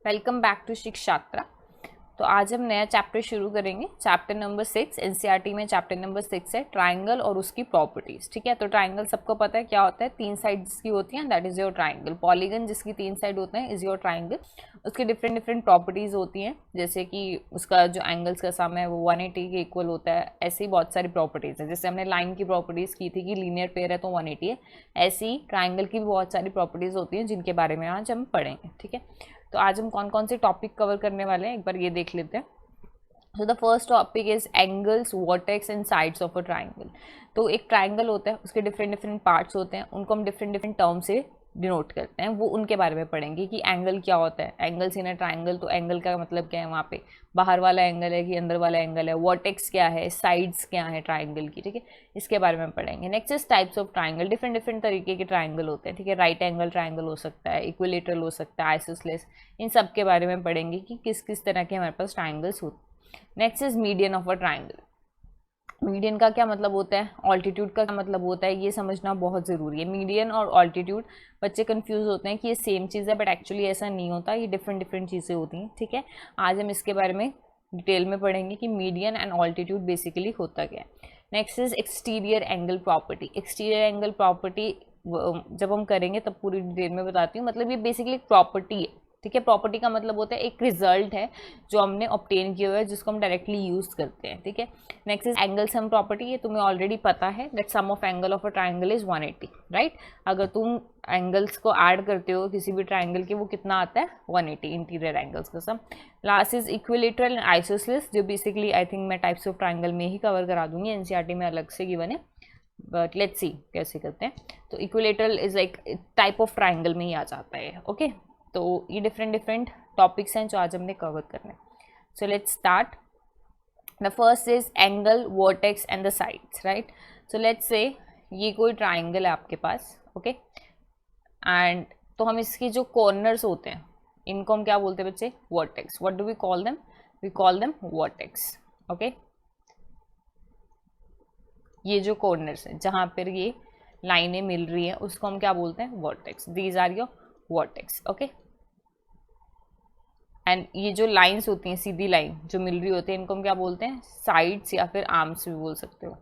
Welcome back to शिक्षात्रा। तो आज हम नया चैप्टर शुरू करेंगे, चैप्टर नंबर 6। एनसीईआरटी में चैप्टर नंबर 6 है ट्राइंगल और उसकी प्रॉपर्टीज। ठीक है, तो ट्राइंगल सबको पता है क्या होता है, 3 साइड जिसकी होती हैं that is your triangle. Polygon जिसकी 3 साइड होते हैं इज योर ट्राइंगल। उसकी डिफरेंट डिफरेंट प्रॉपर्टीज होती हैं, जैसे कि उसका जो एंगल्स का सम है वो 180 के इक्वल होता है। ऐसे ही बहुत सारी प्रॉपर्टीज है, जैसे हमने लाइन की प्रॉपर्टीज की थी कि लीनियर पेयर है तो 180 है, ऐसे ही ट्राइंगल की भी बहुत सारी प्रॉपर्टीज होती हैं जिनके बारे में आज हम पढ़ेंगे। ठीक है, तो आज हम कौन कौन से टॉपिक कवर करने वाले हैं एक बार ये देख लेते हैं। So the first topic is angles, vertex and sides of a triangle. तो एक ट्राइंगल होता है, उसके डिफरेंट डिफरेंट पार्ट्स होते हैं, उनको हम डिफरेंट डिफरेंट टर्म से डिनोट करते हैं। वो उनके बारे में पढ़ेंगे कि एंगल क्या होता है, एंगल्स इन अ ट्राइंगल। तो एंगल का मतलब क्या है, वहाँ पे बाहर वाला एंगल है कि अंदर वाला एंगल है, वर्टेक्स क्या है, साइड्स क्या है ट्राइंगल की। ठीक है, इसके बारे में हम पढ़ेंगे। Next is types of triangle. Different different तरीके के ट्राइंगल होते हैं। ठीक है, राइट एंगल ट्राइंगल हो सकता है, इक्विलेटरल हो सकता है, आइसोसेलेस, इन सब के बारे में पढ़ेंगे कि किस किस तरह के हमारे पास ट्राइंगल्स होते हैं। Next is median of a triangle. Median का क्या मतलब होता है, ऑल्टीट्यूड का क्या मतलब होता है, ये समझना बहुत ज़रूरी है। मीडियन और ऑल्टीट्यूड, बच्चे कंफ्यूज होते हैं कि ये सेम चीज़ है, बट एक्चुअली ऐसा नहीं होता, ये डिफरेंट डिफरेंट चीज़ें होती हैं। ठीक है, आज हम इसके बारे में डिटेल में पढ़ेंगे कि मीडियन एंड ऑल्टीट्यूड बेसिकली होता क्या है। Next is exterior angle property. Exterior angle property जब हम करेंगे तब पूरी डिटेल में बताती हूँ। मतलब ये बेसिकली एक प्रॉपर्टी है। ठीक है, प्रॉपर्टी का मतलब होता है एक रिजल्ट है जो हमने ऑब्टेन किया हुआ है, जिसको हम डायरेक्टली यूज करते हैं। ठीक है, next is angle sum property. ये तुम्हें ऑलरेडी पता है that sum of angle of a triangle is 180, right. अगर तुम एंगल्स को ऐड करते हो किसी भी ट्राइंगल के, वो कितना आता है, 180 इंटीरियर एंगल्स का sum. Last is equilateral and isosceles, जो बेसिकली आई थिंक मैं टाइप्स ऑफ ट्राइंगल में ही कवर करा दूंगी, एनसीईआरटी में अलग से गिवन है, बट लेट्स सी कैसे करते हैं। तो equilateral is like type of triangle में ही आ जाता है। ओके, तो ये डिफरेंट डिफरेंट टॉपिक्स हैं जो आज हमने कवर करने। So let's start. The first is angle, vertex and the sides, right. So let's से ये कोई ट्राइंगल है आपके पास, ओके, एंड तो हम इसकी जो कॉर्नर्स होते हैं इनको हम क्या बोलते हैं बच्चे, vertex. What do we call them, we call them vertex. Okay, ये जो कॉर्नर्स हैं जहाँ पर ये लाइनें मिल रही हैं उसको हम क्या बोलते हैं, vertex. These are your vertex. Okay, and ये जो लाइंस होती हैं, सीधी लाइन जो मिल रही होती है, इनको हम क्या बोलते हैं, साइड्स या फिर आर्म्स भी बोल सकते हो,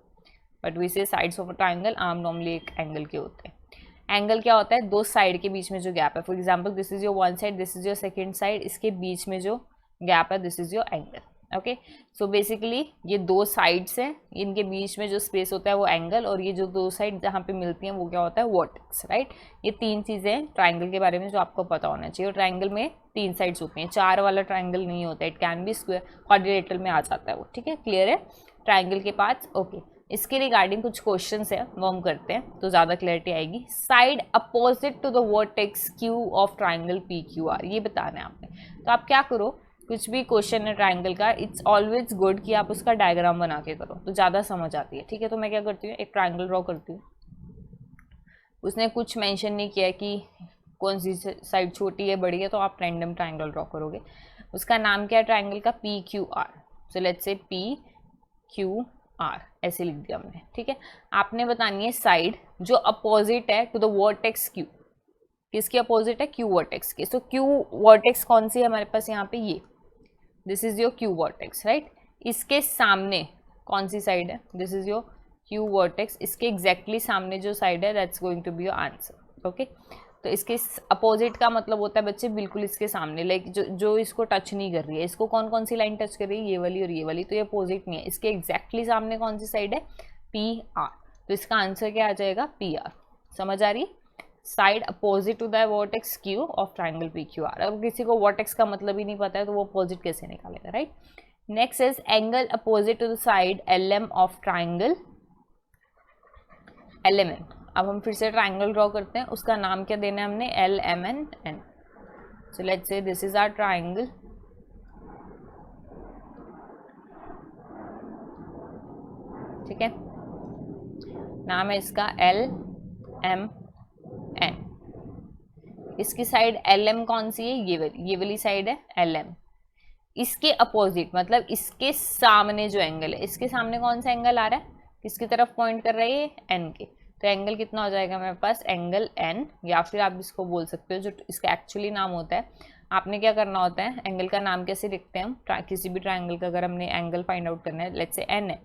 बट वी से sides of a triangle. Arm normally एक एंगल के होते हैं। एंगल क्या होता है, दो साइड के बीच में जो गैप है। For example this is your one side, this is your second side, इसके बीच में जो गैप है this is your angle. Okay, so basically ये दो साइड्स हैं, इनके बीच में जो स्पेस होता है वो एंगल, और ये जो दो साइड जहाँ पे मिलती हैं वो क्या होता है, वर्टेक्स, राइट। ये 3 चीज़ें हैं ट्राइंगल के बारे में जो आपको पता होना चाहिए। और ट्राइंगल में 3 साइड्स होती हैं, 4 वाला ट्राइंगल नहीं होता है, it can B square, quadrilateral में आ जाता है वो। ठीक है, क्लियर है ट्राइंगल के पार्ट्स। ओके, इसके रिगार्डिंग कुछ क्वेश्चंस है वो हम करते हैं तो ज़्यादा क्लैरिटी आएगी। Side opposite to the vertex Q of triangle P Q R, ये बताना है आपने। तो आप क्या करो, कुछ भी क्वेश्चन है ट्राइंगल का, इट्स ऑलवेज गुड कि आप उसका डायग्राम बना के करो तो ज़्यादा समझ आती है। ठीक है, तो मैं क्या करती हूँ, एक ट्राइंगल ड्रॉ करती हूँ। उसने कुछ मेंशन नहीं किया कि कौन सी साइड छोटी है बड़ी है, तो आप रैंडम ट्राइंगल ड्रॉ करोगे। उसका नाम क्या है ट्राइंगल का, P Q are. So let's से पी क्यू आर ऐसे लिख दिया हमने। ठीक है, आपने बतानी है साइड जो अपोजिट है टू द वर्टेक्स क्यू। किसके अपोजिट है, क्यू वर्टेक्स के। सो क्यू वर्टेक्स कौन सी है हमारे पास यहाँ पे, ये this is your Q vertex, right. इसके सामने कौन सी साइड है, this is your Q vertex. इसके एग्जैक्टली सामने जो साइड है that's going to be your answer. Okay, तो इसके अपोजिट का मतलब होता है बच्चे बिल्कुल इसके सामने, लाइक जो इसको टच नहीं कर रही है। इसको कौन कौन सी लाइन टच कर रही है, ये वाली और ये वाली, तो ये अपोजिट नहीं है। इसके एग्जैक्टली सामने कौन सी साइड है, पी आर, तो इसका आंसर क्या आ जाएगा, पी आर। समझ आ रही, side opposite to the vertex Q of triangle P Q R. अब किसी को वर्टेक्स का मतलब ही नहीं पता है तो वो अपोजिट कैसे निकालेगा, right. Next is angle opposite to the side L M of triangle L M N. अब हम फिर से ट्राइंगल ड्रॉ करते हैं, उसका नाम क्या देना है हमने, L M N N. So let's say this is our triangle, ठीक है, नाम है इसका एल एम एन। इसकी साइड एल एम कौन सी है, ये वाली साइड है एल एम। इसके अपोजिट मतलब इसके सामने जो एंगल है, इसके सामने कौन सा एंगल आ रहा है, किसकी तरफ पॉइंट कर रहा है ये, एन के। तो एंगल कितना हो जाएगा मेरे पास, एंगल एन, या फिर आप इसको बोल सकते हो जो इसका एक्चुअली नाम होता है, आपने क्या करना होता है, एंगल का नाम कैसे लिखते हैं हम, किसी भी ट्राइंगल का अगर हमने एंगल फाइंड आउट करना है, लेट्स से एन है,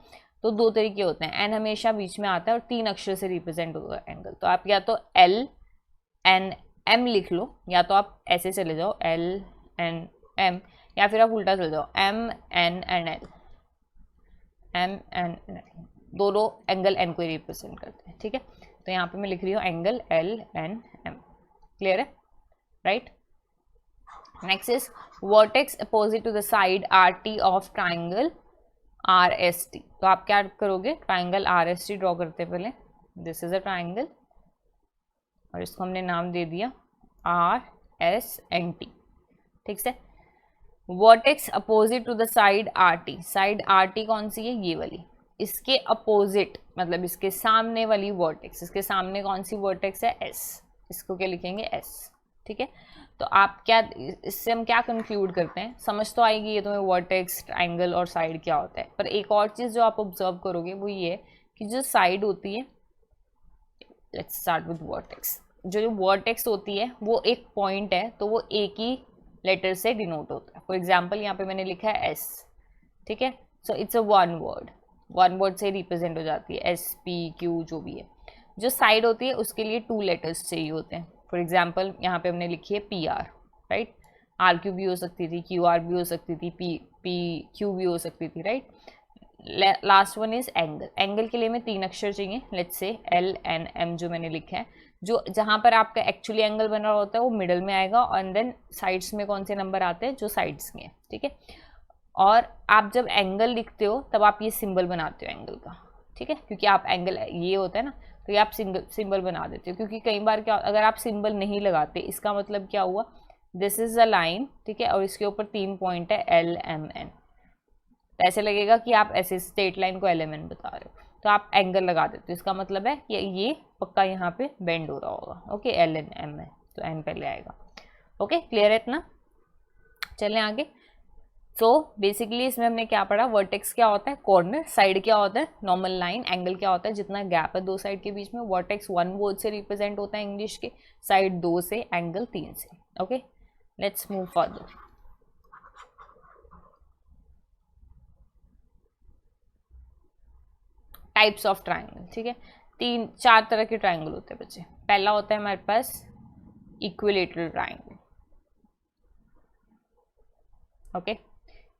तो दो तरीके होते हैं, एन हमेशा बीच में आता है और 3 अक्षर से रिप्रेजेंट होगा एंगल। तो आप या तो एल एन एम लिख लो, या तो आप ऐसे चले जाओ एल एन एम, या फिर आप उल्टा चले जाओ M N N L, M N N, दोनों एंगल एन को रिप्रेजेंट करते हैं, ठीक है। तो यहाँ पे मैं लिख रही हूँ angle L N M, clear है, right. Next is vertex opposite to the side R T of triangle R S T. तो आप क्या करोगे, triangle R S T draw करते हैं पहले, दिस इज अ ट्राइंगल और इसको हमने नाम दे दिया आर एस एन टी, ठीक है। Vertex opposite to the side R T, side R T कौन सी है, ये वाली, इसके अपोजिट मतलब इसके सामने वाली वर्टेक्स, इसके सामने कौन सी वर्टेक्स है, एस, इसको क्या लिखेंगे, एस, ठीक है। तो आप क्या, इससे हम क्या कंक्लूड करते हैं, समझ तो आएगी ये तुम्हें वर्टेक्स, ट्राइंगल और साइड क्या होता है, पर एक और चीज़ जो आप ऑब्जर्व करोगे वो ये कि जो साइड होती है, लेट्स स्टार्ट विद वर्टेक्स, जो वर्टेक्स होती है वो एक पॉइंट है, तो वो एक ही लेटर से डिनोट होता है। फॉर एग्जाम्पल यहाँ पे मैंने लिखा है एस, ठीक है, so it's a one word से रिप्रेजेंट हो जाती है, एस पी क्यू जो भी है। जो साइड होती है उसके लिए 2 लेटर्स चाहिए होते हैं, फॉर एग्जाम्पल यहाँ पे हमने लिखी है P R, right, R Q भी हो सकती थी, क्यू आर भी हो सकती थी, पी क्यू भी हो सकती थी, right. Last one is angle, angle के लिए हमें 3 अक्षर चाहिए, let's say L N M जो मैंने लिखा है, जो जहाँ पर आपका एक्चुअली एंगल बन रहा होता है वो मिडल में आएगा, और देन साइड्स में कौन से नंबर आते हैं, जो साइड्स में, ठीक है। और आप जब एंगल लिखते हो तब आप ये सिंबल बनाते हो एंगल का, ठीक है, क्योंकि आप एंगल ये होता है ना, तो ये आप सिंबल बना देते हो, क्योंकि कई बार क्या, अगर आप सिंबल नहीं लगाते इसका मतलब क्या हुआ, दिस इज अ लाइन, ठीक है, और इसके ऊपर 3 पॉइंट है एल एम एन, ऐसे लगेगा कि आप ऐसे स्ट्रेट लाइन को एल एम एन बता रहे हो, तो आप एंगल लगा देते हो, इसका मतलब है कि ये पक्का यहाँ पे बेंड हो रहा होगा, ओके, एल एन एम है तो एन पहले आएगा, ओके, क्लियर है इतना। चलें आगे। तो बेसिकली इसमें हमने क्या पढ़ा, वर्टेक्स क्या होता है, कॉर्नर, साइड क्या होता है, नॉर्मल लाइन, एंगल क्या होता है, जितना गैप है 2 साइड के बीच में, वर्टेक्स 1 वर्ड से रिप्रेजेंट होता है इंग्लिश के, साइड 2 से, एंगल 3 से, okay. Let's move further. Types of triangle, ठीक है, 3-4 तरह के ट्राइंगल होते हैं बच्चे। पहला होता है हमारे पास इक्विलेटरल ट्राइंगल, ओके।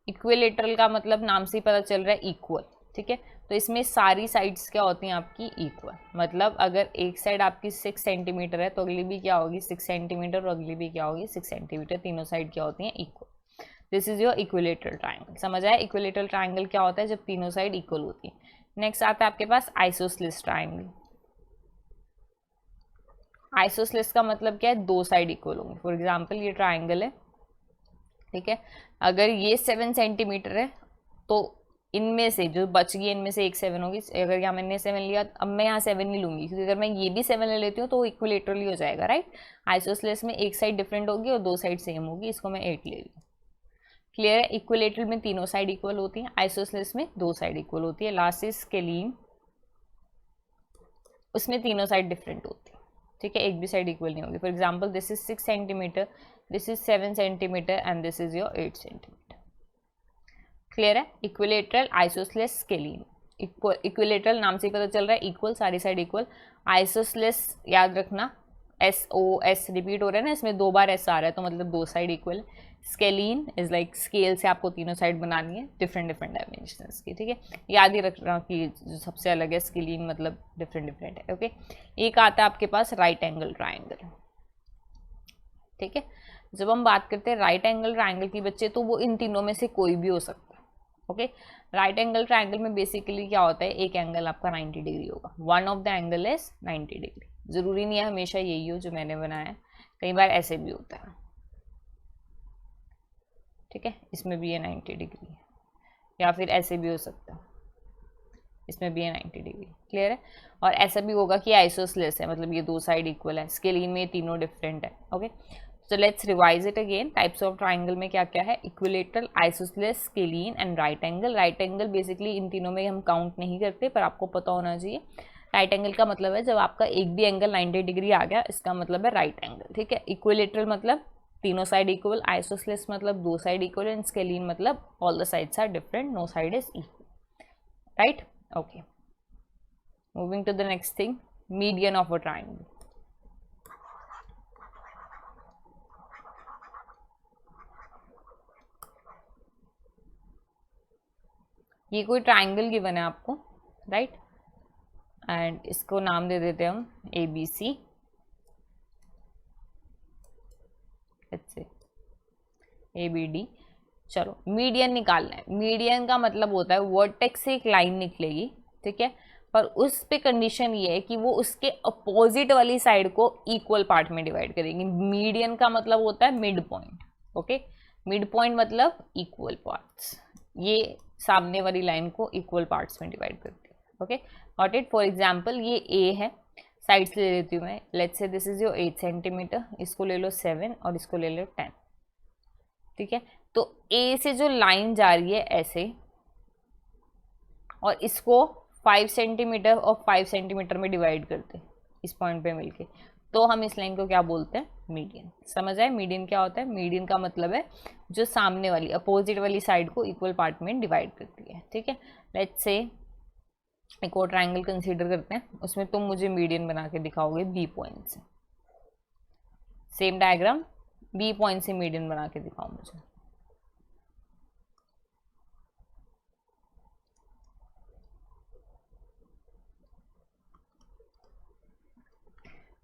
इक्विलेटरल का मतलब नाम से ही पता चल रहा है इक्वल, ठीक है, तो इसमें सारी साइड्स क्या होती हैं आपकी, इक्वल, मतलब अगर एक साइड आपकी 6 सेंटीमीटर है तो अगली भी क्या होगी 6 सेंटीमीटर, और अगली भी क्या होगी 6 सेंटीमीटर, तीनों साइड क्या होती हैं, equal. This is your equilateral triangle, समझ आया। इक्विलेटरल ट्राइंगल क्या होता है, जब तीनों साइड इक्वल होती है। नेक्स्ट आता है आपके पास आइसोसेलेस ट्राइंगल। आइसोसेलेस का मतलब क्या है, 2 साइड इक्वल होंगे। फॉर एग्जाम्पल ये ट्राइंगल है, ठीक है, अगर ये 7 सेंटीमीटर है तो इनमें से जो बच गई इनमें से एक 7 होगी। अगर यहाँ मैंने 7 लिया, अब मैं यहाँ 7 नहीं लूंगी, क्योंकि अगर मैं ये भी 7 ले लेती हूँ तो इक्विलेटरली हो जाएगा, राइट। आइसोसेलेस में एक साइड डिफरेंट होगी और 2 साइड सेम होगी, इसको मैं 8 ले रही हूँ, क्लियर है। इक्विलेटरल में तीनों साइड इक्वल होती है, आइसोसेलेस में 2 साइड इक्वल होती है। लास्ट इज स्केलीन, उसमें तीनों साइड डिफरेंट होती है, ठीक है, एक भी साइड इक्वल नहीं होगी। For example this is 6 centimetre, this is 7 centimetre and this is your 8 centimetre, clear है। Equilateral, isosceles, scalene. इक्विलेटरल नाम से ही पता चल रहा है इक्वल, सारी साइड इक्वल। आइसोसेलेस याद रखना, एस ओ एस रिपीट हो रहा है ना, इसमें 2 बार एस आ रहा है तो मतलब 2 side equal. Scalene is like scale से आपको तीनों साइड बनानी है, डिफरेंट डिफरेंट डायमेंशंस की, ठीक है। याद ही रखना कि जो सबसे अलग है स्केलीन मतलब डिफरेंट डिफरेंट है, ओके। एक आता है आपके पास राइट एंगल ट्राइंगल, ठीक है। जब हम बात करते हैं राइट एंगल ट्राइंगल की बच्चे, तो वो इन तीनों में से कोई भी हो सकता है, ओके। राइट एंगल ट्राइंगल में बेसिकली क्या होता है, एक एंगल आपका 90 डिग्री होगा, one of the angle is 90 degree. जरूरी नहीं है हमेशा यही हो जो मैंने बनाया, कई बार ऐसे भी होता है, ठीक है। इसमें भी ये 90 डिग्री है, या फिर ऐसे भी हो सकता है, इसमें भी ये 90 डिग्री, क्लियर है। और ऐसा भी होगा कि आइसोसेलेस है, मतलब ये 2 साइड इक्वल है। स्केलीन में तीनों डिफरेंट है, okay. So let's revise it again. Types of triangle में क्या क्या है, equilateral, isosceles, scalene and right angle. Right angle basically इन तीनों में हम काउंट नहीं करते, पर आपको पता होना चाहिए। राइट एंगल का मतलब है जब आपका एक भी एंगल 90 डिग्री आ गया, इसका मतलब है राइट एंगल, ठीक है। इक्विलेटरल मतलब तीनों साइड इक्वल, आइसोसेलेस मतलब दो साइड इक्वल, एंड स्केलीन मतलब all the sides are different, no side is equal, right. Okay, moving to the next thing, median of a triangle. ये कोई ट्राइंगल गिवन है आपको, राइट, एंड इसको नाम दे देते हैं हम A B C, A B D. चलो मीडियन निकालना है। मीडियन का मतलब होता है वर्टेक्स से एक लाइन निकलेगी, ठीक है, पर उस पे कंडीशन ये है कि वो उसके अपोजिट वाली साइड को इक्वल पार्ट में डिवाइड करेगी। मीडियन का मतलब होता है mid point, okay, mid point मतलब इक्वल पार्ट्स, ये सामने वाली लाइन को इक्वल पार्ट्स में डिवाइड करती है, okay, got it. For example ये ए है, साइड से ले लेती हूँ मैं, let's say this is your 8 centimetre, इसको ले लो 7 और इसको ले लो 10, ठीक है। तो ए से जो लाइन जा रही है ऐसे, और इसको 5 सेंटीमीटर और 5 सेंटीमीटर में डिवाइड करते इस पॉइंट पे मिलके, तो हम इस लाइन को क्या बोलते हैं, मीडियन। समझ आए मीडियन क्या होता है? मीडियन का मतलब है जो सामने वाली अपोजिट वाली साइड को इक्वल पार्ट में डिवाइड करती है, ठीक है। लेट्स से एक और ट्राइंगल कंसीडर करते हैं, उसमें तुम मुझे मीडियन बना के दिखाओगे बी पॉइंट से। सेम डायग्राम, बी पॉइंट से मीडियन बना के दिखाओ मुझे।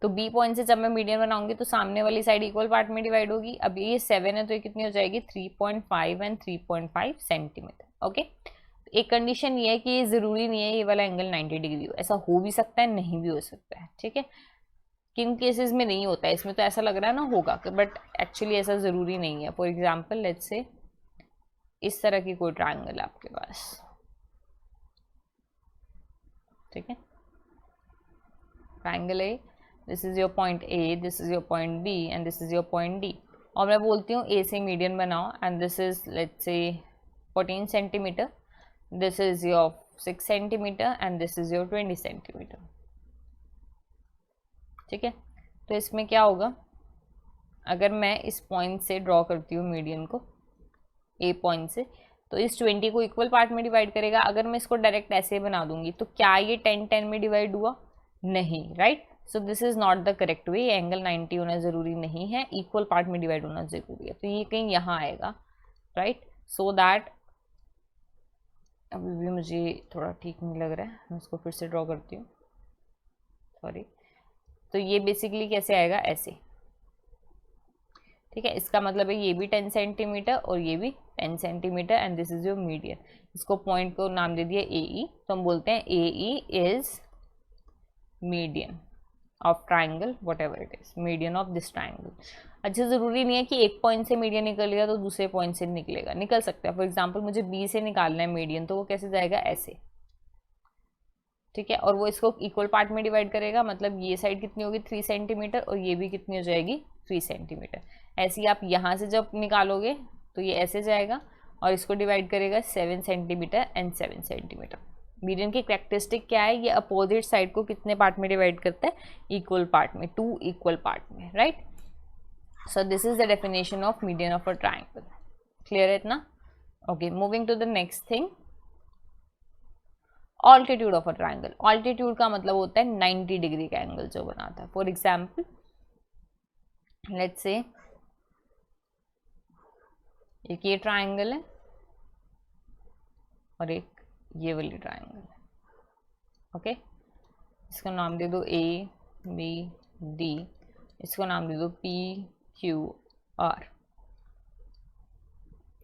तो बी पॉइंट से जब मैं मीडियन बनाऊंगी तो सामने वाली साइड इक्वल पार्ट में डिवाइड होगी। अब ये 7 है तो ये कितनी हो जाएगी, 3.5 एंड 3.5 सेंटीमीटर, ओके। एक कंडीशन ये है कि ये जरूरी नहीं है ये वाला एंगल 90 डिग्री हो, ऐसा हो भी सकता है, नहीं भी हो सकता है, ठीक है। किन केसेस में नहीं होता है, इसमें तो ऐसा लग रहा है ना होगा, बट एक्चुअली ऐसा जरूरी नहीं है। फॉर एग्जाम्पल लेट्स से इस तरह की कोई ट्राइंगल है आपके पास, ठीक है, ट्राइंगल है, this is your point A, this is your point B and this is your point D, और मैं बोलती हूँ ए से मीडियन बनाओ and this is let's say 14 centimetre, this is your 6 centimetre and this is your 20 centimetre, ठीक है। तो इसमें क्या होगा, अगर मैं इस पॉइंट से ड्रॉ करती हूँ मीडियन को ए पॉइंट से, तो इस 20 को इक्वल पार्ट में डिवाइड करेगा। अगर मैं इसको डायरेक्ट ऐसे बना दूंगी तो क्या ये 10-10 में डिवाइड हुआ? नहीं, right. So this is not the correct way, angle 90 होना जरूरी नहीं है, इक्वल पार्ट में डिवाइड होना जरूरी है। तो ये कहीं यहाँ आएगा, राइट, सो दैट, अभी भी मुझे थोड़ा ठीक नहीं लग रहा है, मैं इसको फिर से ड्रॉ करती हूँ, सॉरी। तो ये बेसिकली कैसे आएगा, ऐसे, ठीक है। इसका मतलब है ये भी 10 सेंटीमीटर और ये भी 10 centimetre and this is your median. इसको पॉइंट को नाम दे दिया ए ई, तो हम बोलते हैं A E is median of triangle whatever it is, median of this triangle. अच्छा, ज़रूरी नहीं है कि एक पॉइंट से मीडियन निकलेगा तो दूसरे पॉइंट से निकलेगा, निकल सकता है। फॉर एग्जाम्पल मुझे बी से निकालना है मीडियन, तो वो कैसे जाएगा, ऐसे, ठीक है, और वो इसको इक्वल पार्ट में डिवाइड करेगा, मतलब ये साइड कितनी होगी 3 सेंटीमीटर और ये भी कितनी हो जाएगी 3 सेंटीमीटर। ऐसे ही आप यहाँ से जब निकालोगे तो ये ऐसे जाएगा और इसको डिवाइड करेगा 7 सेंटीमीटर एंड 7 सेंटीमीटर। मीडियन की कैरेक्टरिस्टिक क्या है, ये अपोजिट साइड को कितने पार्ट में डिवाइड करता है, इक्वल पार्ट में, 2 इक्वल पार्ट में, right. So this is the definition of median of a triangle. Clear है इतना? Okay, moving to the next thing, altitude of a triangle. Altitude का मतलब होता है 90 डिग्री का एंगल जो बनाता है। फॉर एग्जाम्पल लेट्स से एक ये ट्राइंगल है और एक ये वाली ट्राइंगल है, ओके। इसका नाम दे दो ए बी डी, इसको नाम दे दो पी क्यू आर,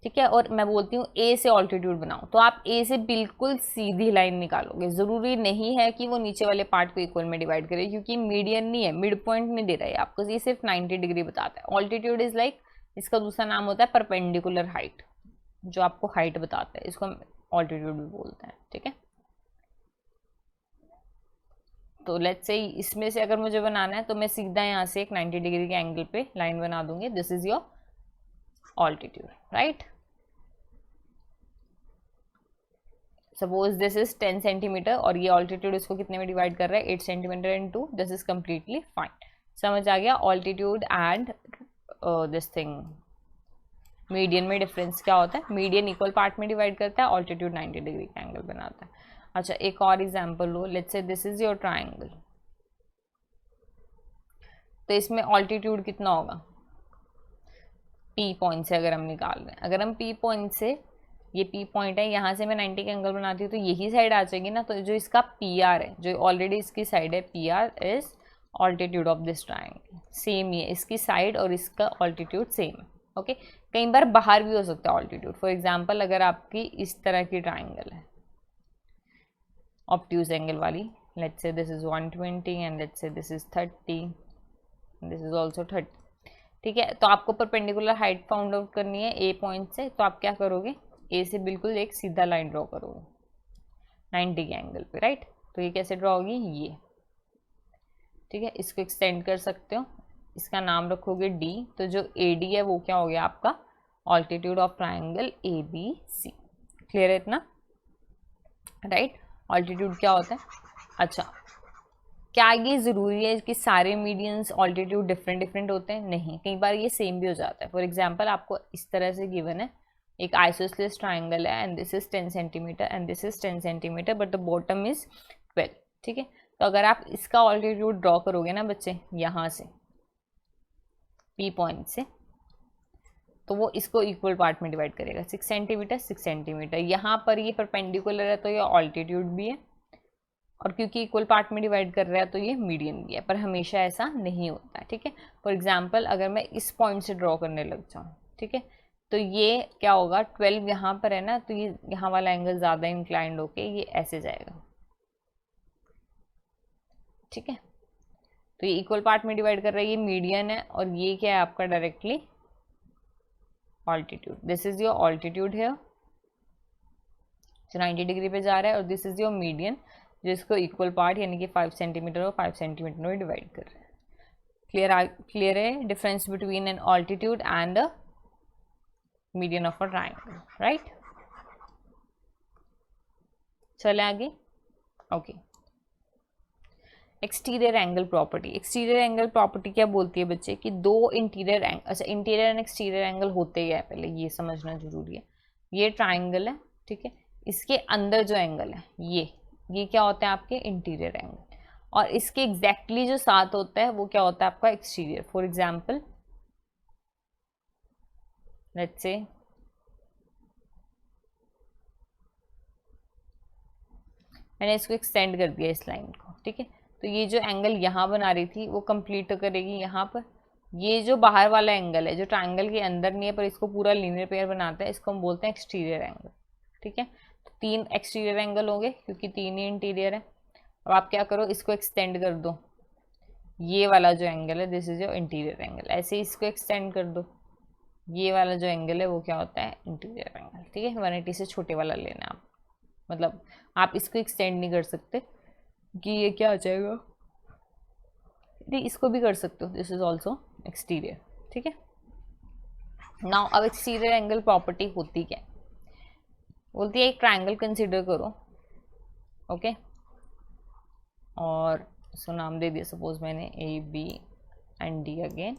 ठीक है। और मैं बोलती हूँ ए से ऑल्टीट्यूड बनाओ, तो आप ए से बिल्कुल सीधी लाइन निकालोगे। जरूरी नहीं है कि वो नीचे वाले पार्ट को इक्वल में डिवाइड करे, क्योंकि मीडियन नहीं है, मिड पॉइंट नहीं दे रहा है आपको, ये सिर्फ 90 डिग्री बताता है। ऑल्टीट्यूड इज लाइक, इसका दूसरा नाम होता है परपेंडिकुलर हाइट, जो आपको हाइट बताता है, इसको हम ऑल्टीट्यूड भी बोलते हैं, ठीक है। तो लेट्स से इसमें से अगर मुझे बनाना है तो मैं सीधा यहाँ से एक 90 डिग्री के एंगल पे लाइन बना दूंगी, this is your altitude, right. Suppose this is 10 centimetre और ये ऑल्टीट्यूड इसको कितने में डिवाइड कर रहा है 8 centimetre in 2, this is completely fine. समझ आ गया। Altitude and this thing median में डिफरेंस क्या होता है, मीडियन इक्वल पार्ट में डिवाइड करता है, ऑल्टीट्यूड 90 डिग्री का एंगल बनाता है। अच्छा एक और example low, let's say this is your triangle, तो इसमें ऑल्टीट्यूड कितना होगा P पॉइंट से अगर हम निकाल रहे हैं, अगर हम P पॉइंट से, ये P पॉइंट है, यहाँ से मैं 90 का एंगल बनाती हूँ तो यही साइड आ जाएगी ना, तो जो इसका PR है, जो ऑलरेडी इसकी साइड है, PR is altitude of this triangle, same ये इसकी साइड और इसका ऑल्टीट्यूड सेम है। ओके कई बार बाहर भी हो सकता है ऑल्टीट्यूड, फॉर एग्जाम्पल अगर आपकी इस तरह की ट्राइंगल है ऑब्ट्यूज एंगल वाली, let's say this is 120 and let's say this is 30, this is also 30, ठीक है। तो आपको परपेंडिकुलर हाइट फाउंड आउट करनी है A पॉइंट से, तो आप क्या करोगे, A से बिल्कुल एक सीधा लाइन ड्रॉ करोगे 90 के एंगल पे, राइट। तो ये कैसे ड्रॉ होगी, ये, ठीक है। इसको एक्सटेंड कर सकते हो, इसका नाम रखोगे D, तो जो AD है वो क्या हो गया आपका altitude of triangle ABC। Clear है इतना, राइट। ऑल्टीट्यूड क्या होता है। अच्छा क्या ये ज़रूरी है कि सारे मीडियंस ऑल्टीट्यूड डिफरेंट डिफरेंट होते हैं, नहीं, कई बार ये सेम भी हो जाता है। फॉर एग्जांपल आपको इस तरह से गिवन है, एक आइसोसेलेस ट्राइंगल है and this is 10 centimetre and this is 10 centimetre but the bottom is 12, ठीक है। तो अगर आप इसका ऑल्टीट्यूड ड्रॉ करोगे ना बच्चे यहाँ से P पॉइंट से, तो वो इसको इक्वल पार्ट में डिवाइड करेगा, 6 सेंटीमीटर 6 सेंटीमीटर, यहाँ पर ये परपेंडिकुलर है तो ये ऑल्टीट्यूड भी है, और क्योंकि इक्वल पार्ट में डिवाइड कर रहा है तो ये मीडियन भी है, पर हमेशा ऐसा नहीं होता है, ठीक है। फॉर एग्जांपल अगर मैं इस पॉइंट से ड्रॉ करने लग जाऊँ, ठीक है, तो ये क्या होगा 12 यहाँ पर है ना, तो ये यहाँ वाला एंगल ज़्यादा इंक्लाइंड होके ये ऐसे जाएगा, ठीक है। तो ये इक्वल पार्ट में डिवाइड कर रहा है, ये मीडियन है, और ये क्या है आपका directly altitude, this is your altitude है जो 90 डिग्री पे जा रहा है, और दिस इज योर मीडियन जिसको इक्वल पार्ट यानी कि 5 सेंटीमीटर और 5 सेंटीमीटर में डिवाइड कर रहे हैं। क्लियर है difference between N altitude and a median of a triangle, right. चले आगे। Okay exterior angle property. Exterior angle property क्या बोलती है बच्चे कि दो इंटीरियर एंगल, अच्छा इंटीरियर एंड एक्सटीरियर एंगल होते ही है, पहले ये समझना जरूरी है। ये ट्राइंगल है, ठीक है, इसके अंदर जो एंगल है ये क्या होता है आपके इंटीरियर एंगल, और इसके एग्जैक्टली जो साथ होता है वो क्या होता है आपका exterior. For example let's say मैंने इसको एक्सटेंड कर दिया इस लाइन को, ठीक है, तो ये जो एंगल यहाँ बना रही थी वो कंप्लीट करेगी यहाँ पर। ये जो बाहर वाला एंगल है जो ट्राइंगल के अंदर नहीं है पर इसको पूरा लीनियर पेयर बनाता है, इसको हम बोलते हैं एक्सटीरियर एंगल, ठीक है। तो 3 एक्सटीरियर एंगल हो गए क्योंकि 3 ही इंटीरियर है। अब आप क्या करो, इसको एक्सटेंड कर दो, ये वाला जो एंगल है this is your interior angle, ऐसे ही इसको एक्सटेंड कर दो, ये वाला जो एंगल है वो क्या होता है इंटीरियर एंगल, ठीक है। 180 से छोटे वाला लेना आप, मतलब आप इसको एक्सटेंड नहीं कर सकते कि ये क्या आ जाएगा, ठीक, इसको भी कर सकते हो, दिस इज ऑल्सो एक्सटीरियर, ठीक है। नाउ अब एक्सटीरियर एंगल प्रॉपर्टी होती क्या है, बोलती है एक ट्राइंगल कंसीडर करो, ओके, और इसको नाम दे दिया सपोज मैंने AB and D again,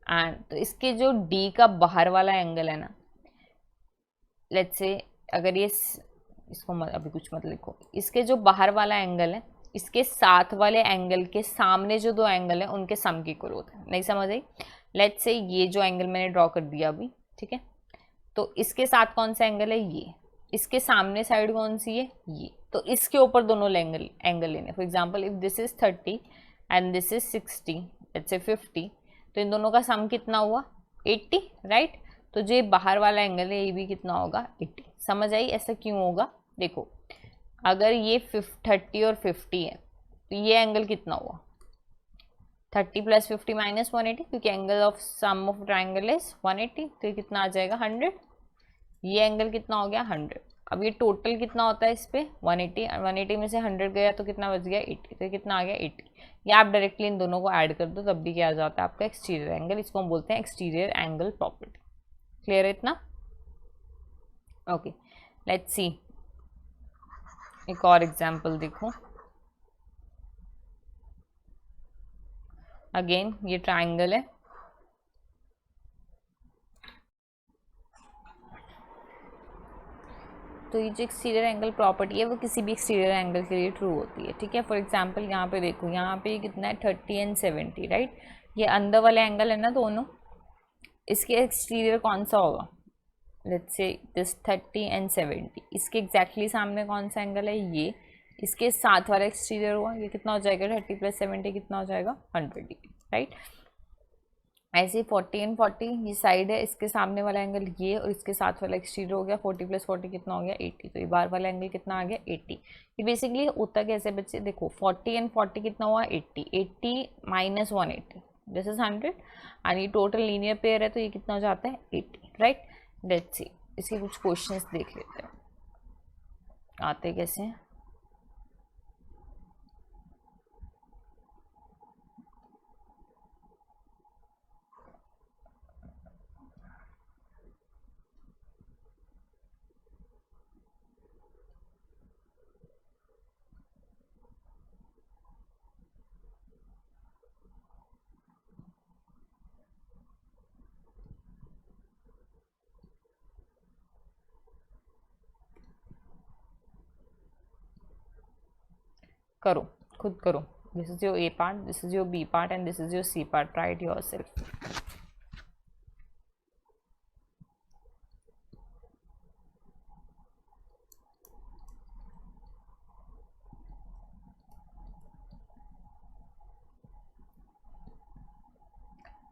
and तो इसके जो D का बाहर वाला एंगल है ना, लेट्स से अगर ये इसको अभी कुछ मत लिखो, इसके जो बाहर वाला एंगल है इसके साथ वाले एंगल के सामने जो दो एंगल है उनके सम की इक्वल होता है, नहीं समझ आई। लेट्स से ये जो एंगल मैंने ड्रॉ कर दिया अभी, ठीक है, तो इसके साथ कौन सा एंगल है ये, इसके सामने साइड कौन सी है ये, तो इसके ऊपर दोनों एंगल लेने। For example if this is 30 and this is 60 let's say 50, तो इन दोनों का सम कितना हुआ 80, राइट। तो जो बाहर वाला एंगल है ये भी कितना होगा 80। समझ आई ऐसा क्यों होगा, देखो अगर ये 30 और 50 है तो ये एंगल कितना हुआ 30 + 50 - 180, क्योंकि angle of sum of triangle is 180, तो ये कितना आ जाएगा 100। ये एंगल कितना हो गया 100। अब ये टोटल कितना होता है इस पे 180, 180 में से 100 गया तो कितना बच गया 80, तो कितना आ गया 80। या आप डायरेक्टली इन दोनों को ऐड कर दो तब भी क्या आ जाता है आपका एक्सटीरियर एंगल, इसको हम बोलते हैं एक्सटीरियर एंगल प्रॉपर्टी। क्लियर है इतना, ओके। लेट्स सी एक और एग्जांपल देखो, अगेन ये ट्राइंगल है, तो ये जो एक्सटीरियर एंगल प्रॉपर्टी है वो किसी भी एक्सटीरियर एंगल के लिए ट्रू होती है, ठीक है। फॉर एग्जांपल यहाँ पे देखो, यहाँ पे कितना है 30 एंड 70, राइट। ये अंदर वाले एंगल है ना दोनों, इसके एक्सटीरियर कौन सा होगा, लेट्स से दिस 30 एंड 70, इसके एग्जैक्टली सामने कौन सा एंगल है, ये इसके साथ वाला एक्सटीरियर हुआ, ये कितना हो जाएगा 30 + 70 कितना हो जाएगा 100 डिग्री, राइट। ऐसे 40 एंड 40 ये साइड है, इसके सामने वाला एंगल ये और इसके साथ वाला एक्सटीरियर हो गया 40 + 40 कितना हो गया 80, तो ये बाहर वाला एंगल कितना आ गया 80। ये बेसिकली होता कैसे बच्चे, देखो 40 एंड 40 कितना हुआ 80, 80 - 180 दिस इज 100, और ये टोटल लीनियर पेयर है तो ये कितना हो जाता है 80, राइट। लेट्स सी इसके कुछ क्वेश्चंस देख लेते हैं आते कैसे हैं। करो, खुद करो, this is your A part, this is your B part and this is your C part, try it yourself.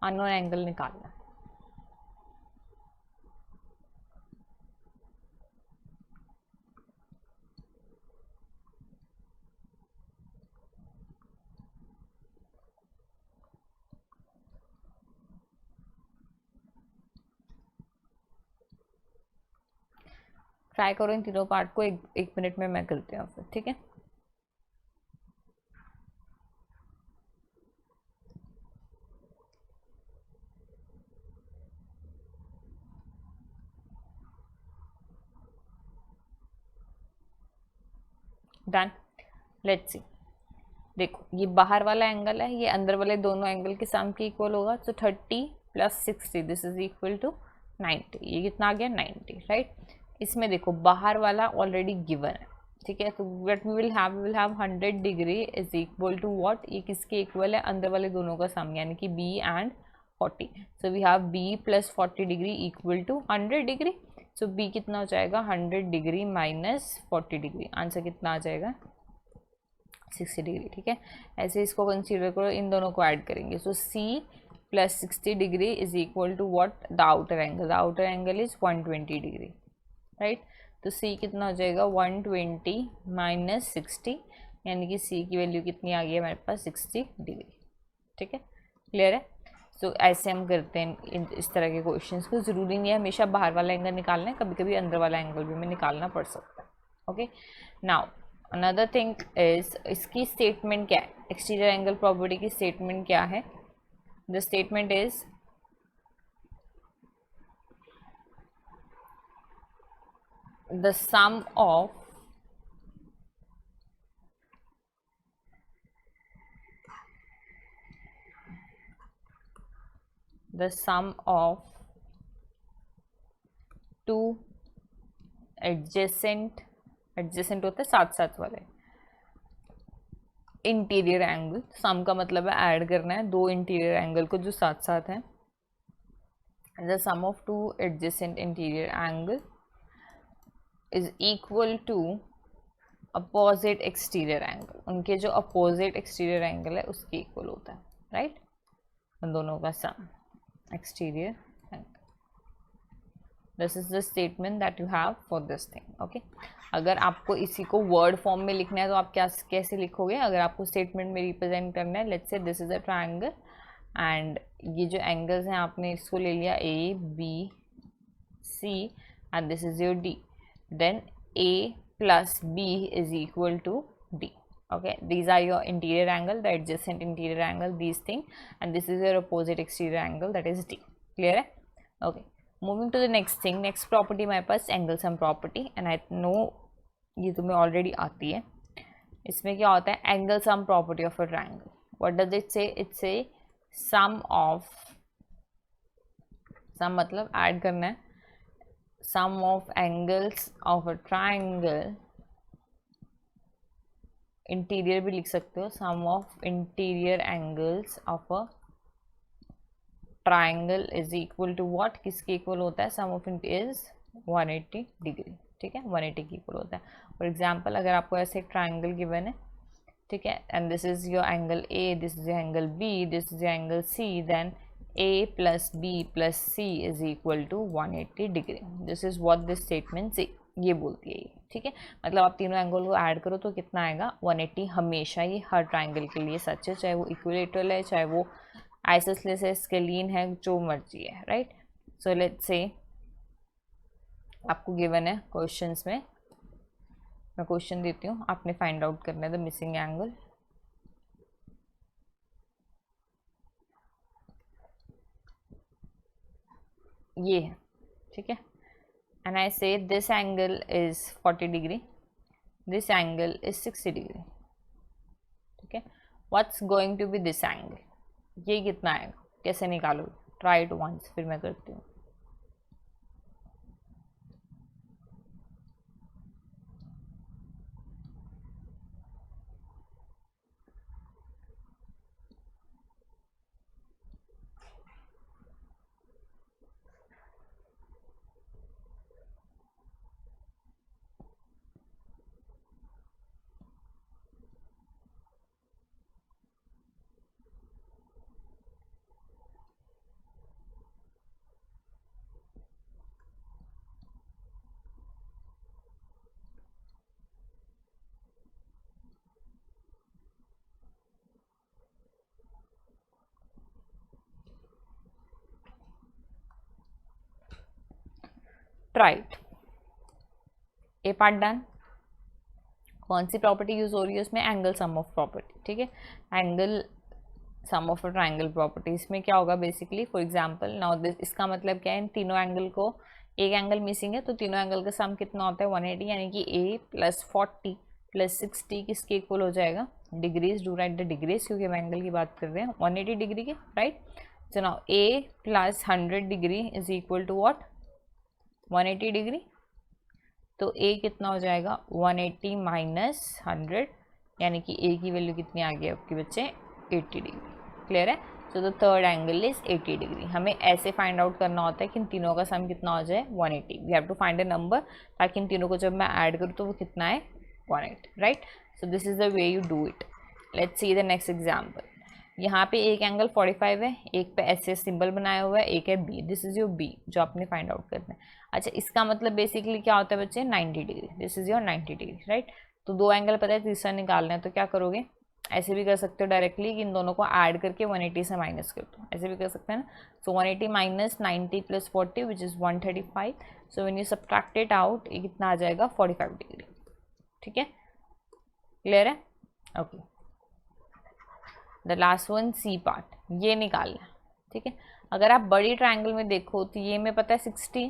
Unknown angle निकालना, ट्राई करो इन तीनों पार्ट को, एक मिनट में मैं करती हूँ फिर, ठीक है। डन, लेट्स सी, देखो ये बाहर वाला एंगल है, ये अंदर वाले दोनों एंगल के सम के इक्वल होगा, तो 30 + 60 दिस इज इक्वल टू 90, ये कितना आ गया 90, राइट। इसमें देखो बाहर वाला ऑलरेडी गिवन है, ठीक है, तो what we will have 100 degree is equal to what, ये किसके इक्वल है, अंदर वाले दोनों का सम, यानी कि b and 40, so we have b + 40 degree equal to 100 degree, so b कितना हो जाएगा 100 डिग्री - 40 डिग्री, आंसर कितना आ जाएगा 60 डिग्री, ठीक है। ऐसे इसको कंसीडर करो, इन दोनों को ऐड करेंगे, so c + 60 degree is equal to what, the outer angle, the outer angle is 120 degree, right. तो c कितना हो जाएगा 120 - 60, यानी कि c की वैल्यू कितनी आ गई है हमारे पास 60 डिग्री, ठीक है, क्लियर है। तो ऐसे हम करते हैं इस तरह के क्वेश्चंस को, ज़रूरी नहीं है हमेशा बाहर वाला एंगल निकालना है, कभी कभी अंदर वाला एंगल भी हमें निकालना पड़ सकता है, okay. Now another thing is, इसकी स्टेटमेंट क्या है, एक्सटीरियर एंगल प्रॉपर्टी की स्टेटमेंट क्या है, the statement is the sum of two adjacent होते हैं साथ साथ वाले इंटीरियर एंगल, सम का मतलब है ऐड करना है दो इंटीरियर एंगल को जो साथ साथ हैं, the sum of two adjacent interior angle is equal to opposite exterior angle, उनके जो अपोजिट एक्सटीरियर एंगल है उसके इक्वल होता है, राइट, उन दोनों का sum exterior angle. This is the statement that you have for this thing, okay. अगर आपको इसी को वर्ड फॉर्म में लिखना है तो आप क्या कैसे लिखोगे, अगर आपको स्टेटमेंट में रिप्रेजेंट करना है, let's say this is a triangle and ये जो एंगल्स हैं आपने इसको ले लिया A B C and this is your D, then a plus b is equal to d, okay, these are your interior angle, the adjacent interior angle, these thing, and this is your opposite exterior angle, that is d, clear है, okay। Moving to the next thing, next property my pass angle sum property, and I know ये तुम्हें already आती है। इसमें क्या होता है, angle sum property of a triangle. What does it say? It's a sum of, sum मतलब add करना है, sum of angles of a triangle, interior भी लिख सकते हो, sum of interior angles of a triangle is equal to what, किसके equal होता है, sum of it is 180 degree. ठीक है, 180 की इक्वल होता है। फॉर एग्जाम्पल अगर आपको ऐसे एक ट्राइंगल गिवन है, ठीक है, and this is your angle A, this is your angle B, this is your angle C, then A plus B plus C is equal to 180 degree. This is what this statement से ये बोलती है ये। ठीक है, मतलब आप तीनों एंगल को ऐड करो तो कितना आएगा, 180। हमेशा ये हर ट्राइंगल के लिए सच है, चाहे वो इक्विलेटरल है, चाहे वो आइसोसेलेस है, स्केलीन है, जो मर्जी है, राइट। सो लेट्स से आपको गिवन है क्वेश्चंस में, मैं क्वेश्चन देती हूँ, आपने फाइंड आउट करना है द मिसिंग एंगल। ये है, ठीक है, and I say this angle is 40 degree, this angle is 60 degree. ठीक है, what's going to be this angle, ये कितना आएगा, कैसे निकालो, ट्राई इट वंस, फिर मैं करती हूँ। ट्राइट, ए पार्ट डन। कौन सी प्रॉपर्टी यूज हो रही है उसमें, एंगल सम ऑफ प्रॉपर्टी। ठीक है, angle some of a triangle property, इसमें क्या होगा basically, for example now this, इसका मतलब क्या है, इन तीनों एंगल को, एक एंगल मिसिंग है तो तीनों एंगल का सम कितना होता है, 180, यानी कि ए प्लस 40 प्लस 60 किसके इक्वल हो जाएगा, degrees. Do right the degrees, क्योंकि हम एंगल की बात कर रहे हैं 180 डिग्री के, right. So now A plus 100 degree is equal to what, 180 degree. तो ए कितना हो जाएगा, 180 माइनस 100, यानी कि ए की वैल्यू कितनी आ गई आपके बच्चे, 80 डिग्री। क्लियर है। So the third angle is 80 degree. हमें ऐसे फाइंड आउट करना होता है कि इन तीनों का सम कितना हो जाए, 180। We have to find a number, ताकि इन तीनों को जब मैं ऐड करूँ तो वो कितना है, 180, right. So this is the way you do it. Let's see the next example. यहाँ पे एक एंगल 45 है, एक पे ऐसे सिंबल बनाया हुआ है, एक है B, this is your B जो आपने फाइंड आउट करना है। अच्छा, इसका मतलब बेसिकली क्या होता है बच्चे, 90 degree, this is your 90 degree, right. तो दो एंगल पता है, तीसरा निकालना है, तो क्या करोगे, ऐसे भी कर सकते हो डायरेक्टली कि इन दोनों को ऐड करके 180 से माइनस कर दो, ऐसे भी कर सकते हैं ना। सो 180 minus 90 plus 40 which is 135। So when you subtract it out, ये कितना आ जाएगा, 45 डिग्री। ठीक है, क्लियर है, okay. The last one C part, ये निकालना है। ठीक है, अगर आप बड़ी ट्रायंगल में देखो तो ये में पता है 60,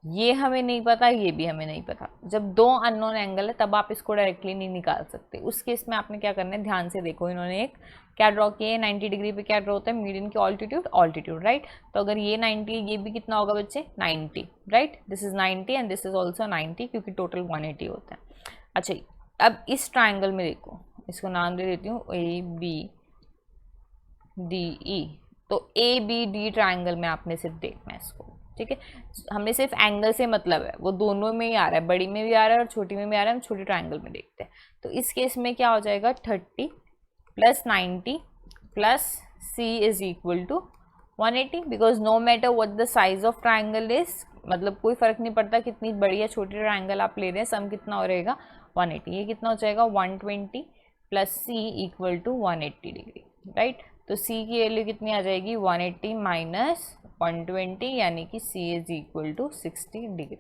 ये हमें नहीं पता, ये भी हमें नहीं पता। जब दो अननोन एंगल है तब आप इसको डायरेक्टली नहीं निकाल सकते। उस केस में आपने क्या करना है, ध्यान से देखो, इन्होंने एक क्या ड्रॉ किया है, 90 डिग्री पे क्या ड्रॉ होता है, मीडियन की ऑल्टीट्यूड, ऑल्टीट्यूड, राइट। तो अगर ये 90 है, ये भी कितना होगा बच्चे, 90, right. This is 90 and this is also 90, क्योंकि टोटल 180 होता है। अच्छा, अब इस ट्राइंगल में देखो, इसको नाम दे देती हूँ ए बी डी ई। तो ए बी डी ट्राइंगल में आपने सिर्फ देखना है इसको। ठीक है, हमें सिर्फ एंगल से मतलब है, वो दोनों में ही आ रहा है, बड़ी में भी आ रहा है और छोटी में भी आ रहा है। हम छोटी ट्राइंगल में देखते हैं। तो इस केस में क्या हो जाएगा, 30 plus 90 plus C is equal to 180, because no matter what the size of triangle is, मतलब कोई फर्क नहीं पड़ता कितनी बड़ी या छोटी ट्राइंगल आप ले रहे हैं, सम कितना हो रहेगा, 180। ये कितना हो जाएगा, 120 plus C equal to 180 degree, right. तो C की वैल्यू कितनी आ जाएगी, 180 माइनस 120, यानी कि C is equal to 60 degree.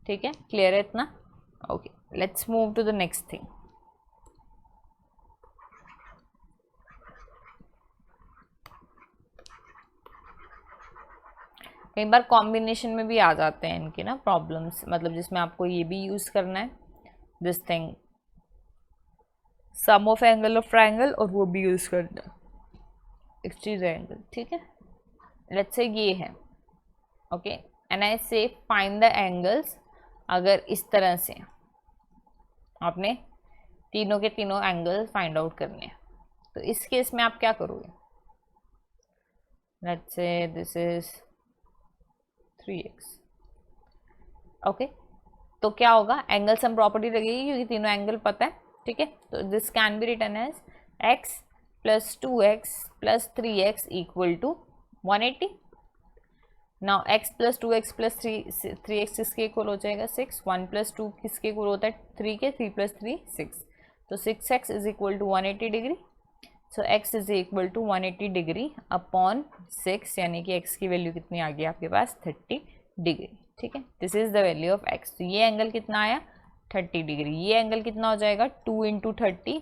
ठीक है, क्लियर है इतना, okay. Let's move to the next thing. कई बार कॉम्बिनेशन में भी आ जाते हैं इनके ना प्रॉब्लम्स, मतलब जिसमें आपको ये भी यूज़ करना है this thing sum of angle of triangle, और वो भी यूज करना एक्सट्रीज एंगल, ठीक है। लेट्स से ये है, ओके, एंड आई से फाइंड द एंगल्स। अगर इस तरह से आपने तीनों के तीनों एंगल फाइंड आउट करने हैं, तो इस केस में आप क्या करोगे? Let's say this is 3x, okay. तो क्या होगा, एंगल सम प्रॉपर्टी लगेगी क्योंकि तीनों एंगल पता है, ठीक है। तो this can be written as x plus 2x plus 3x equal to 180। Now x plus 2x plus 3x किसके इक्वल हो जाएगा? 6। 1 प्लस 2 किसके इक्वल होता है? 3 के। 3 प्लस 3 6, तो 6x is equal to 180 degree. So x is equal to 180 degree upon 6, यानी कि x की वैल्यू कितनी आ गई आपके पास? 30 डिग्री, ठीक है। This is the value of x। तो ये एंगल कितना आया? 30 डिग्री। ये एंगल कितना हो जाएगा? 2 इंटू 30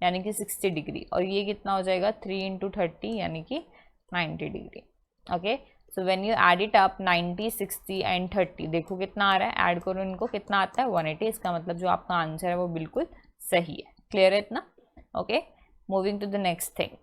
यानी कि 60 डिग्री, और ये कितना हो जाएगा? 3 इंटू 30 यानी कि 90 degree, okay. So when you add it up 90, 60 and 30, देखो कितना आ रहा है, ऐड करो इनको, कितना आता है? 180। इसका मतलब जो आपका आंसर है वो बिल्कुल सही है। क्लियर है इतना? Okay, moving to the next thing.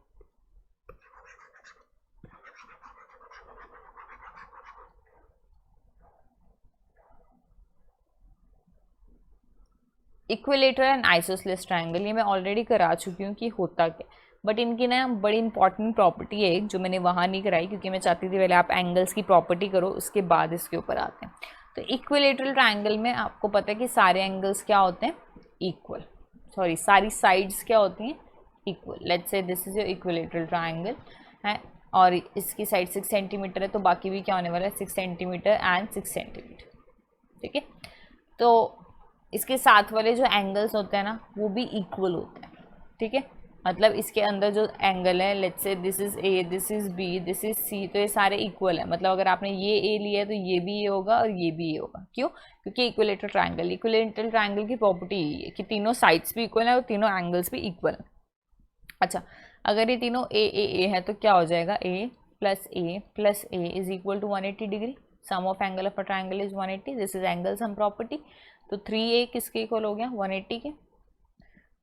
Equilateral and isosceles triangle, ये मैं ऑलरेडी करा चुकी हूँ कि होता क्या, बट इनकी ना बड़ी इंपॉर्टेंट प्रॉपर्टी है एक, जो मैंने वहाँ नहीं कराई क्योंकि मैं चाहती थी पहले आप एंगल्स की प्रॉपर्टी करो, उसके बाद इसके ऊपर आते हैं। तो इक्विलेटरल ट्रायंगल में आपको पता है कि सारे एंगल्स क्या होते हैं? इक्वल। सॉरी, सारी साइड्स क्या होती हैं? Equal. Let's say this is your equilateral triangle है, और इसकी साइड 6 सेंटीमीटर है, तो बाकी भी क्या होने वाला है? 6 सेंटीमीटर एंड 6 सेंटीमीटर, ठीक है। तो इसके साथ वाले जो एंगल्स होते हैं ना, वो भी इक्वल होते हैं, ठीक है। मतलब इसके अंदर जो एंगल है, let's say this is A, this is B, this is C, तो ये सारे इक्वल है। मतलब अगर आपने ये ए लिया है तो ये भी ये होगा और ये भी ये होगा। क्यों? क्योंकि इक्विलेटरल ट्रायंगल की प्रॉपर्टी यही है कि तीनों साइड्स भी इक्वल है और तीनों एंगल्स भी इक्वल है। अच्छा, अगर ये तीनों ए है तो क्या हो जाएगा? A plus a is equal to 180 degree. Sum of angle of a triangle is 180। This is angle sum property. तो 3a किसके इक्वल हो गया? 180 के।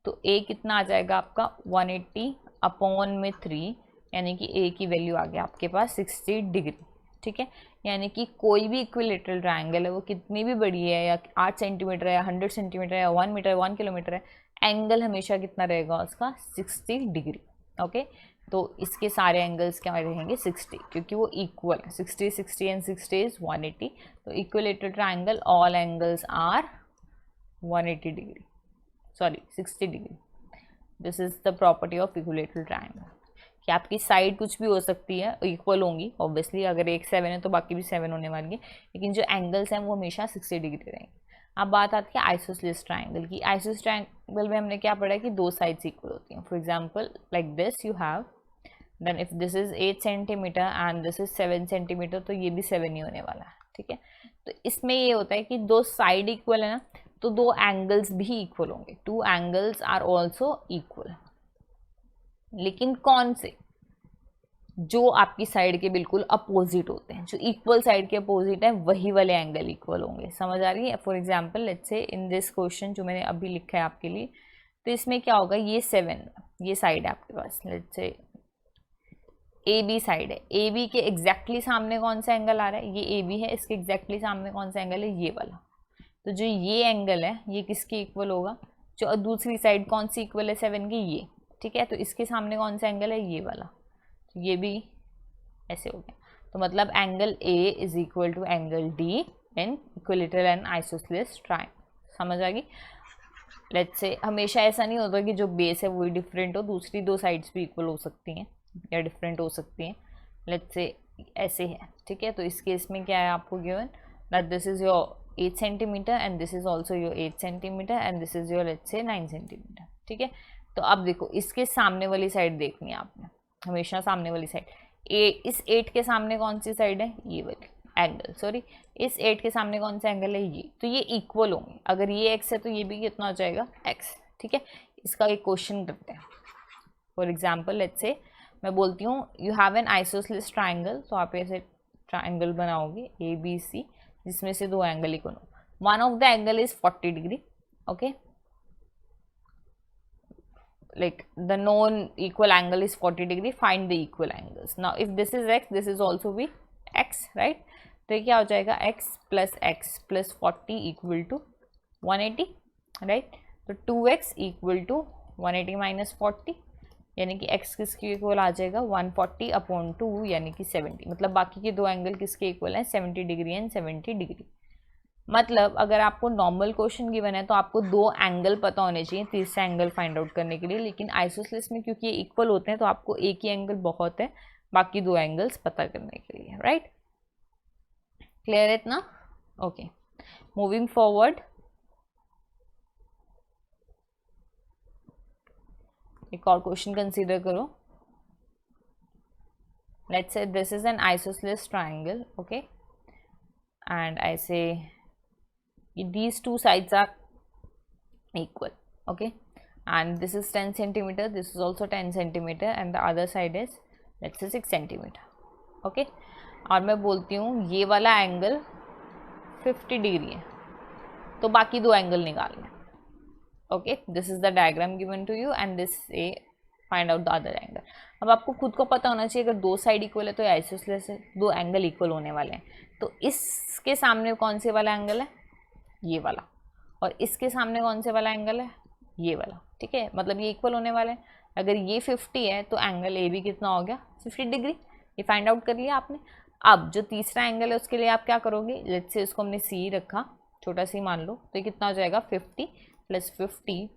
तो a कितना आ जाएगा आपका? 180 अपॉन में 3, यानी कि a की वैल्यू आ गया आपके पास 60 डिग्री, ठीक है। यानी कि कोई भी इक्विलेटरल ट्रायंगल है, वो कितनी भी बड़ी है, या 8 सेंटीमीटर है, या 100 सेंटीमीटर है, या 1 मीटर, 1 किलोमीटर है, एंगल हमेशा कितना रहेगा उसका? 60 डिग्री, ओके। तो इसके सारे एंगल्स क्या रहेंगे? 60, क्योंकि वो इक्वल है। 60, 60 एंड 60 इज 180। तो equilateral triangle all angles are 180 degree, sorry 60 degree. This is the property of equilateral triangle, कि आपकी साइड कुछ भी हो सकती है, इक्वल होंगी ऑब्वियसली। अगर एक 7 है तो बाकी भी 7 होने वाली है, लेकिन जो एंगल्स हैं वो हमेशा 60 डिग्री रहेंगे। अब बात आती है आइसोसेलेस ट्रायंगल की। आइसोसेलेस ट्रायंगल में हमने क्या पढ़ा है कि दो साइड्स इक्वल होती हैं। For example like this you have, then if this is 8 centimetre and this is 7 centimetre, तो ये भी 7 ही होने वाला है, ठीक है। तो इसमें ये होता है कि दो साइड इक्वल है ना, तो दो एंगल्स भी इक्वल होंगे। 2 एंगल्स आर ऑल्सो इक्वल। लेकिन कौन से? जो आपकी साइड के बिल्कुल अपोजिट होते हैं। जो इक्वल साइड के अपोजिट है वही वाले एंगल इक्वल होंगे। समझ आ रही है? For example let's say in this question जो मैंने अभी लिखा है आपके लिए, तो इसमें क्या होगा? ये 7, ये साइड है आपके पास, let's say A B side है। ए बी के एग्जैक्टली सामने कौन सा एंगल आ रहा है? ये ए बी है। इसके एग्जैक्टली सामने कौन सा एंगल है? ये वाला। तो जो ये एंगल है ये किसके इक्वल होगा? जो दूसरी साइड कौन सी इक्वल है 7 की? ये, ठीक है। तो इसके सामने कौन सा एंगल है? ये वाला। तो ये भी ऐसे हो गया। तो मतलब angle A is equal to angle D in equilateral and isosceles triangle. समझ आ गई? लेट्स से हमेशा ऐसा नहीं होता कि जो बेस है वही डिफरेंट हो, दूसरी दो साइड्स भी इक्वल हो सकती हैं या डिफरेंट हो सकती हैं। लेट्स से ऐसे है, ठीक है। तो इस केस में क्या है आपको given that this is your 8 centimetre and this is also your 8 centimetre and this is your let's say 9 centimetre, ठीक है। तो अब देखो इसके सामने वाली साइड देखनी है आपने, हमेशा सामने वाली साइड। इस 8 के सामने कौन सी साइड है? ये वाली एंगल, सॉरी इस 8 के सामने कौन सा एंगल है? ये। तो ये इक्वल होंगे। अगर ये x है तो ये भी कितना हो जाएगा? x, ठीक है। इसका एक क्वेश्चन करते हैं। फॉर एग्जाम्पल लेट्स से मैं बोलती हूँ you have an isosceles triangle. तो आप ऐसे ट्राइंगल बनाओगे ABC, जिसमें से दो एंगल इक्वल हो। One of the angle is 40 degree okay, like the known equal angle is 40 degree, find the equal angles. Now if this is x, this is also be x, right? तो ये क्या हो जाएगा, x plus 40 equal to 180, right? तो 2x equal to 180 minus 40, यानी कि x किसके equal आ जाएगा 140 अपॉन 2 यानी कि 70. मतलब बाकी के दो एंगल किसके इक्वल हैं, 70 डिग्री एंड 70 डिग्री. मतलब अगर आपको नॉर्मल क्वेश्चन गिवन है तो आपको दो एंगल पता होने चाहिए तीसरा एंगल फाइंड आउट करने के लिए, लेकिन आइसोसेलेस में क्योंकि ये इक्वल होते हैं तो आपको एक ही एंगल बहुत है बाकी दो एंगल्स पता करने के लिए, राइट? क्लियर है इतना? Okay, moving forward. एक और क्वेश्चन कंसीडर करो. Let's say this is an isosceles triangle, okay, and I say these two sides are equal, okay, and this is 10 centimeter, this is also 10 centimeter and the other side is let's say 6 centimeter, okay. और मैं बोलती हूँ ये वाला angle 50 degree है तो बाकी दो एंगल निकालना है, okay. This is the diagram given to you and this A find out the other angle. अब आपको खुद को पता होना चाहिए अगर दो साइड इक्वल है तो आइसोसेलेस है, दो एंगल इक्वल होने वाले हैं. तो इसके सामने कौन से वाला एंगल है, ये वाला, और इसके सामने कौन से वाला एंगल है, ये वाला, ठीक है. मतलब ये इक्वल होने वाले हैं. अगर ये 50 है तो एंगल ए भी कितना हो गया 50 डिग्री. ये फाइंड आउट कर लिया आपने. अब जो तीसरा एंगल है उसके लिए आप क्या करोगे, लेट्स से इसको हमने सी रखा, छोटा सी मान लो, तो ये कितना हो जाएगा 50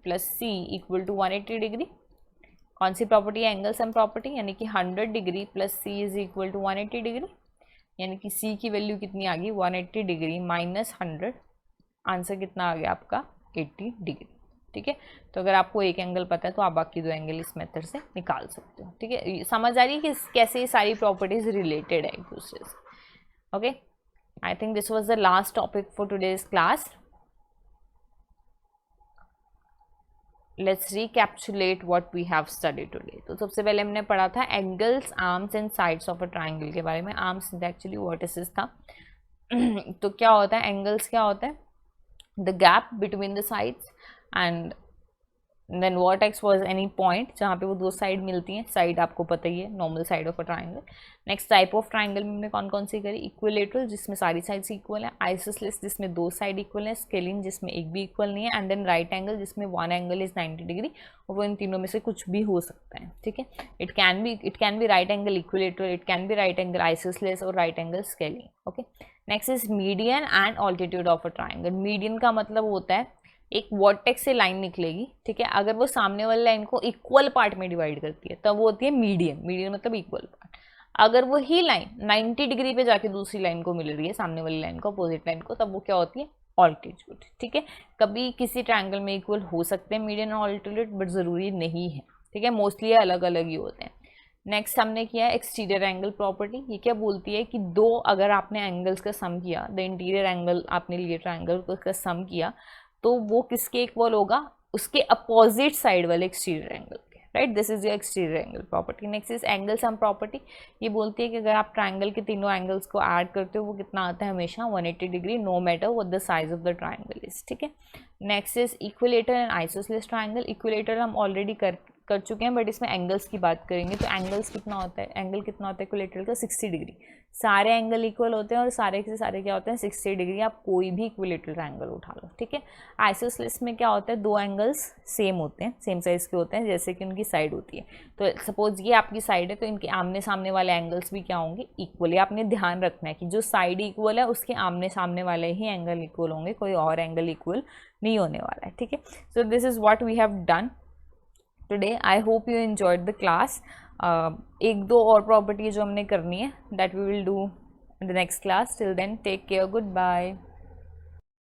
plus C equal to 180 degree. कौन सी प्रॉपर्टी है, एंगल सम प्रॉपर्टी, यानी कि 100 degree plus C is equal to 180 degree, यानी कि सी की वैल्यू कितनी आ गई 180 डिग्री माइनस 100, आंसर कितना आ गया आपका 80 डिग्री, ठीक है. तो अगर आपको एक एंगल पता है तो आप बाकी दो एंगल इस मेथड से निकाल सकते हो, ठीक है. समझ आ रही है कि कैसे ये सारी प्रॉपर्टीज रिलेटेड है एक दूसरे से, okay. I think this was the last topic for today's class. Let's recapsulate what we have studied today. तो सबसे पहले हमने पढ़ा था angles, arms and sides of a triangle के बारे में. आर्म्स एक्चुअली वर्टिसेस था. तो क्या होता है, एंगल्स क्या होता है, the gap between the sides, and then vertex was any point जहाँ पे वो दो साइड मिलती हैं. साइड आपको पता ही है, normal side of a triangle. Next type of triangle में हमने कौन कौन सी करी, इक्विलेटरल जिसमें सारी साइड्स इक्वल है, आइसोसेलेस जिसमें दो साइड इक्वल है, स्केलिन जिसमें एक भी इक्वल नहीं है, एंड देन राइट एंगल जिसमें वन एंगल इज 90 डिग्री और वो इन तीनों में से कुछ भी हो सकता है, ठीक है. It can be right angle equilateral, it can be right angle isosceles और right angle scalene, okay. Next is median and altitude of a triangle. Median का मतलब होता है एक वर्टेक्स से लाइन निकलेगी, ठीक है, अगर वो सामने वाली लाइन को इक्वल पार्ट में डिवाइड करती है तब वो होती है मीडियन. मीडियन मतलब इक्वल पार्ट. अगर वो ही लाइन 90 डिग्री पे जाके दूसरी लाइन को मिल रही है, सामने वाली लाइन को, अपोजिट लाइन को, तब वो क्या होती है, ऑल्टीट्यूड, ठीक है. कभी किसी ट्रायंगल में इक्वल हो सकते हैं मीडियन और ऑल्टीट्यूड, बट ज़रूरी नहीं है, ठीक है. मोस्टली अलग अलग ही होते हैं. नेक्स्ट हमने किया एक्सटीरियर एंगल प्रॉपर्टी. ये क्या बोलती है कि दो अगर आपने एंगल्स का सम किया, द इंटीरियर एंगल आपने लिए ट्रायंगल को, उसका सम किया, तो वो किसके इक्वल होगा, उसके अपोजिट साइड वाले एक्सटीरियर एंगल के, right. This is your exterior angle property. Next is angle sum property. ये बोलती है कि अगर आप ट्रायंगल के तीनों एंगल्स को ऐड करते हो वो कितना आता है, हमेशा 180 degree, no matter what the size of the triangle is, ठीक है. Next is equilateral and isosceles triangle. Equilateral हम ऑलरेडी कर चुके हैं, बट इसमें एंगल्स की बात करेंगे. तो एंगल्स कितना होता है, एंगल कितना होता है इक्विलेटरल का, 60 डिग्री. सारे एंगल इक्वल होते हैं और सारे के सारे क्या होते हैं 60 डिग्री. आप कोई भी इक्विलेटरल एंगल उठा लो, ठीक है. आइसोसेलेस में क्या होता है, दो एंगल्स सेम होते हैं, सेम साइज के होते हैं, जैसे कि उनकी साइड होती है. तो सपोज ये आपकी साइड है तो इनके आमने सामने वाले एंगल्स भी क्या होंगे, इक्वल. आपने ध्यान रखना है कि जो साइड इक्वल है उसके आमने सामने वाले ही एंगल इक्वल होंगे, कोई और एंगल इक्वल नहीं होने वाला है, ठीक है. So this is what we have done today. I hope you enjoyed the class. एक दो और प्रॉपर्टी जो हमने करनी है that we will do in the next class. Till then, take care. Goodbye.